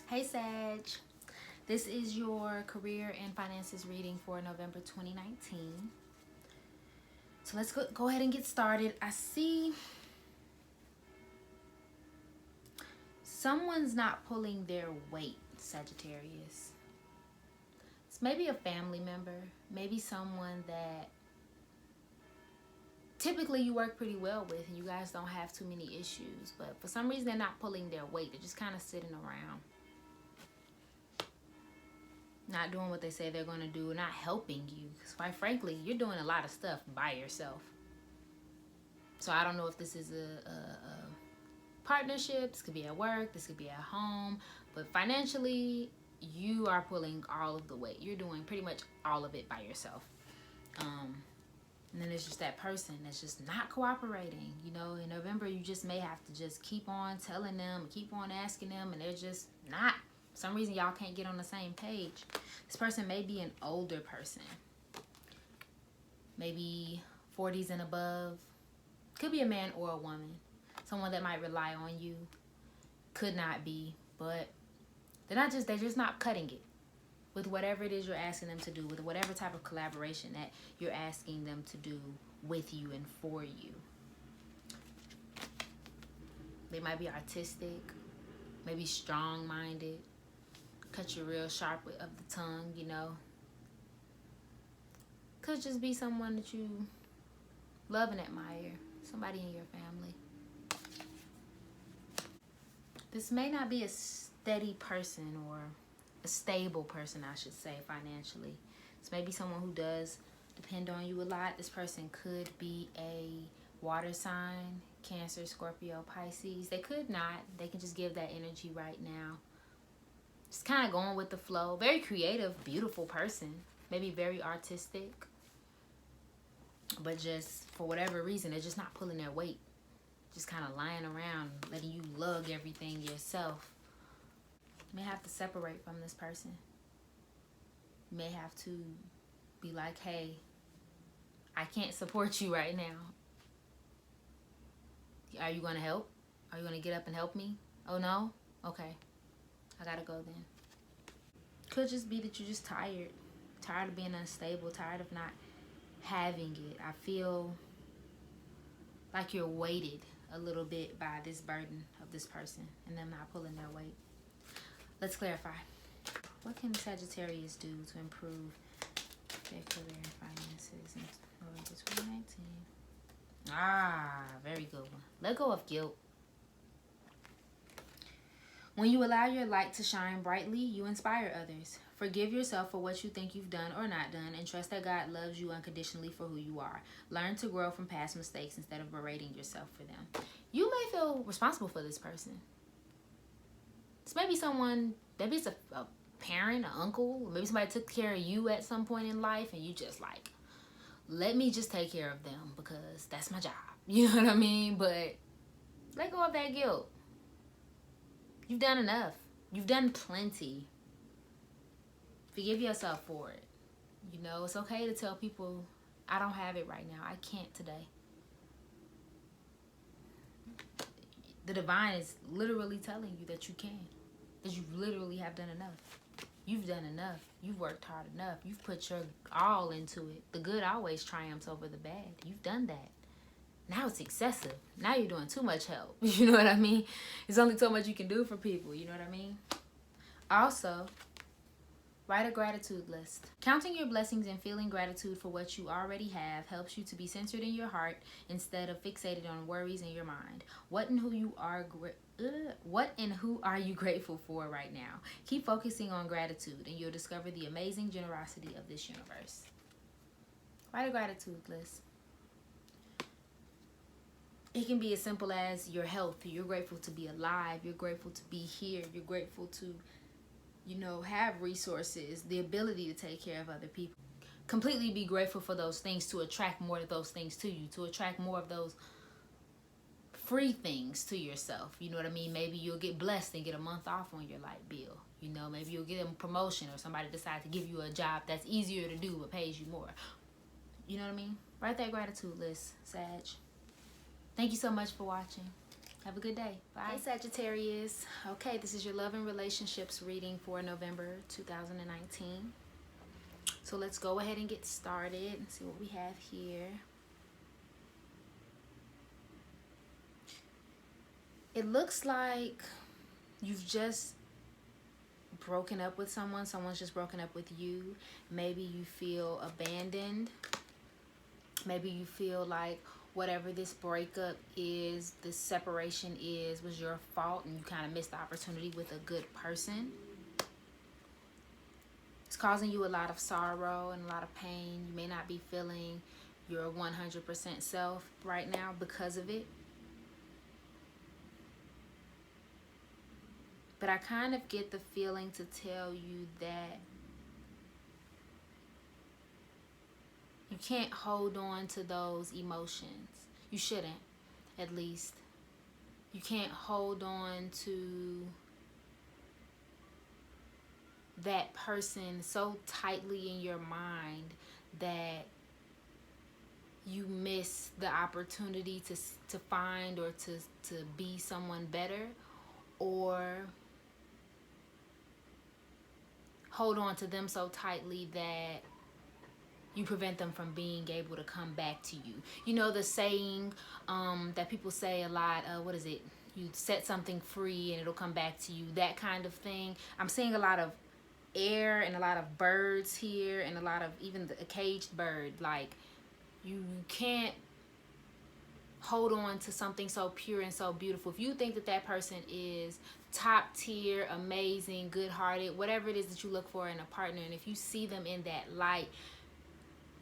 Hey Sag, this is your career and finances reading for November 2019. So let's go ahead and get started. I see someone's not pulling their weight, Sagittarius. It's maybe a family member, maybe someone that typically you work pretty well with and you guys don't have too many issues, but for some reason they're not pulling their weight. They're just kind of sitting around, not doing what they say they're going to do, not helping you. Because quite frankly, you're doing a lot of stuff by yourself. So I don't know if this is a partnership. This could be at work. This could be at home. But financially, you are pulling all of the weight. You're doing pretty much all of it by yourself. And then there's just that person that's just not cooperating. You know, in November, you just may have to just keep on telling them, keep on asking them, and they're just not. For some reason, y'all can't get on the same page. This person may be an older person. Maybe 40s and above. Could be a man or a woman. Someone that might rely on you. Could not be, but they're just not cutting it with whatever it is you're asking them to do, with whatever type of collaboration that you're asking them to do with you and for you. They might be artistic, maybe strong-minded, cut you real sharp of the tongue, you know. Could just be someone that you love and admire, somebody in your family. This may not be a steady person or a stable person, I should say, financially. This may be someone who does depend on you a lot. This person could be a water sign, Cancer, Scorpio, Pisces. They could not. They can just give that energy right now. Just kind of going with the flow. Very creative, beautiful person. Maybe very artistic. But just for whatever reason, they're just not pulling their weight. Just kind of lying around, letting you lug everything yourself. You may have to separate from this person. You may have to be like, hey, I can't support you right now. Are you going to help? Are you going to get up and help me? Oh, no? Okay. I got to go then. Could just be that you're just tired. Tired of being unstable. Tired of not having it. I feel like you're weighted a little bit by this burden of this person and them not pulling their weight. Let's clarify. What can Sagittarius do to improve their career and finances in November 2019? Very good one. Let go of guilt. When you allow your light to shine brightly, you inspire others. Forgive yourself for what you think you've done or not done, and trust that God loves you unconditionally for who you are. Learn to grow from past mistakes instead of berating yourself for them. You may feel responsible for this person. This may be someone, maybe it's a parent, an uncle, maybe somebody took care of you at some point in life, and you just like, let me just take care of them because that's my job. You know what I mean? But let go of that guilt. You've done enough. You've done plenty. Forgive yourself for it. You know, it's okay to tell people, I don't have it right now. I can't today. The divine is literally telling you that you can. That you literally have done enough. You've done enough. You've worked hard enough. You've put your all into it. The good always triumphs over the bad. You've done that. Now it's excessive. Now you're doing too much help. You know what I mean? There's only so much you can do for people. You know what I mean? Also, write a gratitude list. Counting your blessings and feeling gratitude for what you already have helps you to be centered in your heart instead of fixated on worries in your mind. What and who are you grateful for right now? Keep focusing on gratitude and you'll discover the amazing generosity of this universe. Write a gratitude list. It can be as simple as your health. You're grateful to be alive. You're grateful to be here. You're grateful to, you know, have resources, the ability to take care of other people. Completely be grateful for those things to attract more of those things to you, to attract more of those free things to yourself. You know what I mean? Maybe you'll get blessed and get a month off on your light bill. You know, maybe you'll get a promotion or somebody decides to give you a job that's easier to do but pays you more. You know what I mean? Write that gratitude list, Sag. Thank you so much for watching. Have a good day. Bye. Hey, Sagittarius. Okay, this is your love and relationships reading for November 2019. So let's go ahead and get started and see what we have here. It looks like you've just broken up with someone. Someone's just broken up with you. Maybe you feel abandoned. Maybe you feel like whatever this breakup is, this separation is, was your fault and you kind of missed the opportunity with a good person. It's causing you a lot of sorrow and a lot of pain. You may not be feeling your 100% self right now because of it. But I kind of get the feeling to tell you that you can't hold on to those emotions. You shouldn't, at least. You can't hold on to that person so tightly in your mind that you miss the opportunity to find or to be someone better, or hold on to them so tightly that you prevent them from being able to come back to you. You know the saying that people say a lot, what is it? You set something free and it'll come back to you, that kind of thing. I'm seeing a lot of air and a lot of birds here and a lot of even a caged bird. Like, you can't hold on to something so pure and so beautiful. If you think that that person is top tier, amazing, good-hearted, whatever it is that you look for in a partner, and if you see them in that light,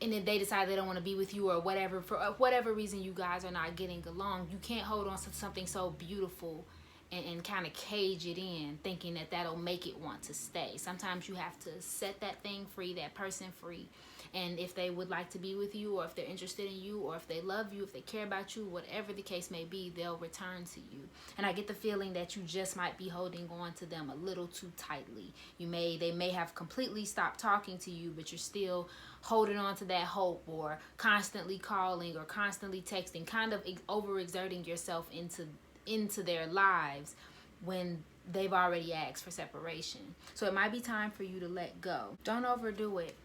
and then they decide they don't want to be with you or whatever, for whatever reason you guys are not getting along, you can't hold on to something so beautiful and kind of cage it in, thinking that that'll make it want to stay. Sometimes you have to set that thing free, that person free. And if they would like to be with you, or if they're interested in you, or if they love you, if they care about you, whatever the case may be, they'll return to you. And I get the feeling that you just might be holding on to them a little too tightly. They may have completely stopped talking to you, but you're still holding on to that hope, or constantly calling or constantly texting, kind of overexerting yourself into their lives when they've already asked for separation. So it might be time for you to let go. Don't overdo it.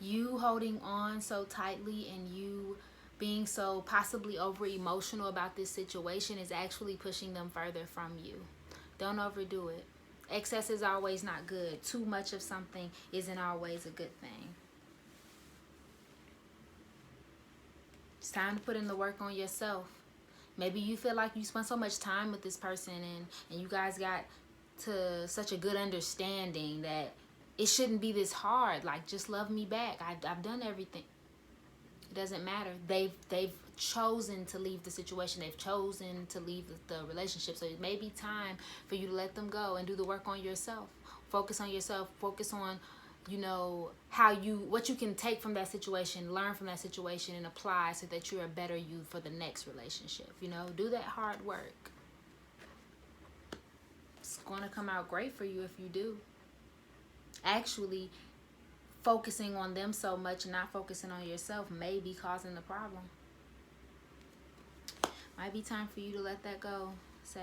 You holding on so tightly and you being so possibly over emotional about this situation is actually pushing them further from you. Don't overdo it. Excess is always not good. Too much of something isn't always a good thing. It's time to put in the work on yourself. Maybe you feel like you spent so much time with this person and you guys got to such a good understanding that it shouldn't be this hard. Like, just love me back. I've done everything. It doesn't matter. They've chosen to leave the situation. They've chosen to leave the relationship. So it may be time for you to let them go and do the work on yourself. Focus on yourself. Focus on, you know, what you can take from that situation, learn from that situation, and apply so that you're a better you for the next relationship. You know, do that hard work. It's going to come out great for you if you do. Actually, focusing on them so much and not focusing on yourself may be causing the problem. Might be time for you to let that go, Sag.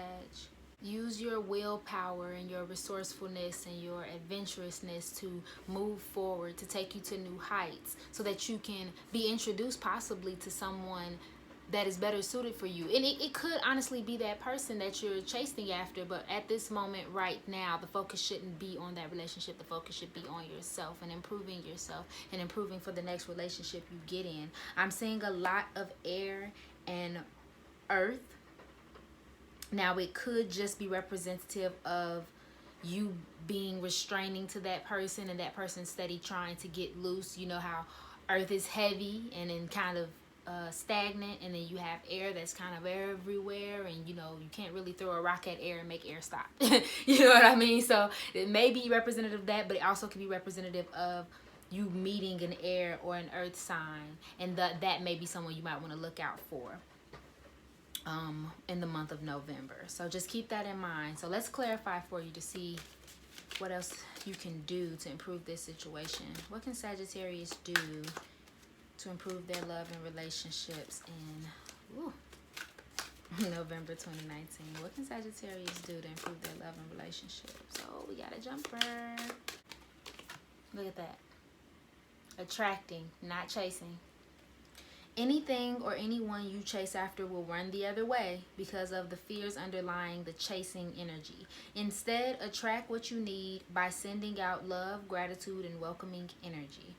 Use your willpower and your resourcefulness and your adventurousness to move forward, to take you to new heights, so that you can be introduced possibly to someone that is better suited for you. And it could honestly be that person that you're chasing after, but at this moment right now, the focus shouldn't be on that relationship. The focus should be on yourself and improving yourself and improving for the next relationship you get in. I'm seeing a lot of air and earth. Now, it could just be representative of you being restraining to that person and that person steady trying to get loose. You know how earth is heavy and then kind of stagnant, and then you have air that's kind of everywhere, and you know, you can't really throw a rock at air and make air stop. You know what I mean? So it may be representative of that, but it also can be representative of you meeting an air or an earth sign, and that may be someone you might want to look out for in the month of November. So just keep that in mind. So let's clarify for you to see what else you can do to improve this situation. What can Sagittarius do to improve their love and relationships in November 2019. What can Sagittarius do to improve their love and relationship? So we got a jumper. Look at that. Attracting, not chasing. Anything or anyone you chase after will run the other way because of the fears underlying the chasing energy. Instead, attract what you need by sending out love, gratitude, and welcoming energy.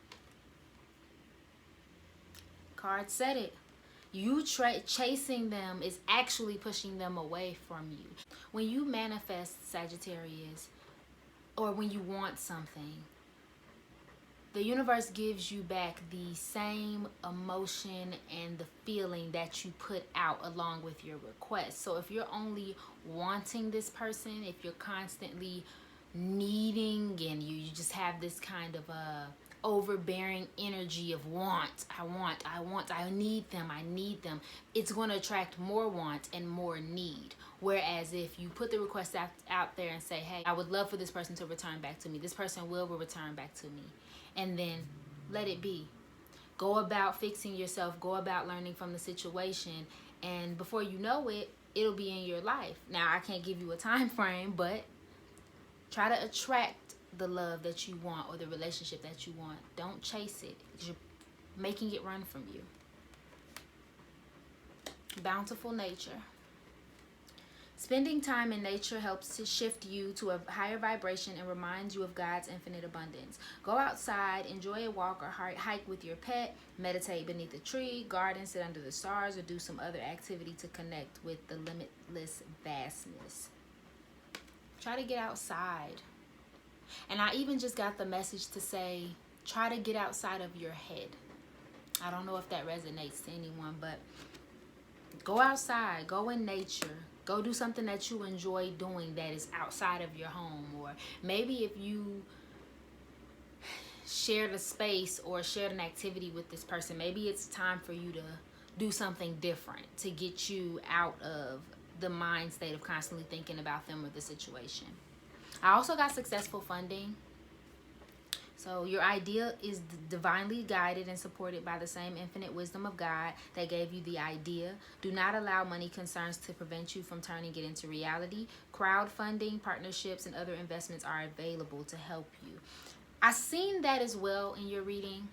Card said it. You chasing them is actually pushing them away from you. When you manifest, Sagittarius, or when you want something, the universe gives you back the same emotion and the feeling that you put out along with your request. So if you're only wanting this person, if you're constantly needing and you just have this kind of a overbearing energy of want, I need them, it's going to attract more want and more need. Whereas if you put the request out there and say, hey, I would love for this person to return back to me, this person will return back to me, and then let it be. Go about fixing yourself, go about learning from the situation, and before you know it, it'll be in your life. Now, I can't give you a time frame, but try to attract the love that you want or the relationship that you want. Don't chase it. You're making it run from you. Bountiful nature. Spending time in nature helps to shift you to a higher vibration and reminds you of God's infinite abundance. Go outside, enjoy a walk or hike with your pet, meditate beneath a tree, garden, sit under the stars, or do some other activity to connect with the limitless vastness. Try to get outside. And I even just got the message to say, try to get outside of your head. I don't know if that resonates to anyone, but go outside, go in nature. Go do something that you enjoy doing that is outside of your home. Or maybe if you shared a space or shared an activity with this person, maybe it's time for you to do something different to get you out of the mind state of constantly thinking about them or the situation. I also got successful funding. So your idea is divinely guided and supported by the same infinite wisdom of God that gave you the idea. Do not allow money concerns to prevent you from turning it into reality. Crowdfunding, partnerships, and other investments are available to help you. I've seen that as well in your reading,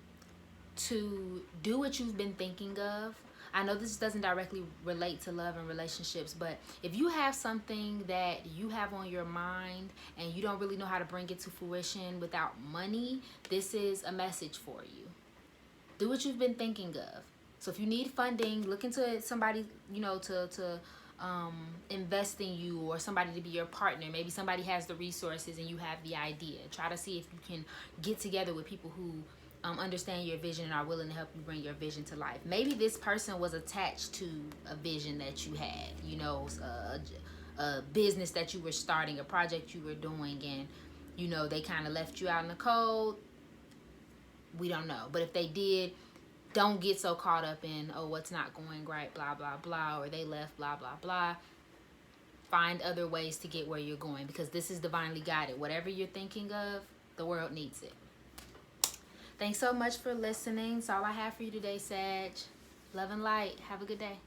to do what you've been thinking of. I know this doesn't directly relate to love and relationships, but if you have something that you have on your mind and you don't really know how to bring it to fruition without money, this is a message for you. Do what you've been thinking of. So if you need funding, look into somebody, to invest in you, or somebody to be your partner. Maybe somebody has the resources and you have the idea. Try to see if you can get together with people who understand your vision and are willing to help you bring your vision to life. Maybe this person was attached to a vision that you had, a business that you were starting, a project you were doing, and they kind of left you out in the cold. We don't know, but if they did, don't get so caught up in, oh, what's not going right, blah blah blah, or they left, blah blah blah. Find other ways to get where you're going, because this is divinely guided. Whatever you're thinking of, the world needs it. Thanks so much for listening. That's all I have for you today, Sag. Love and light. Have a good day.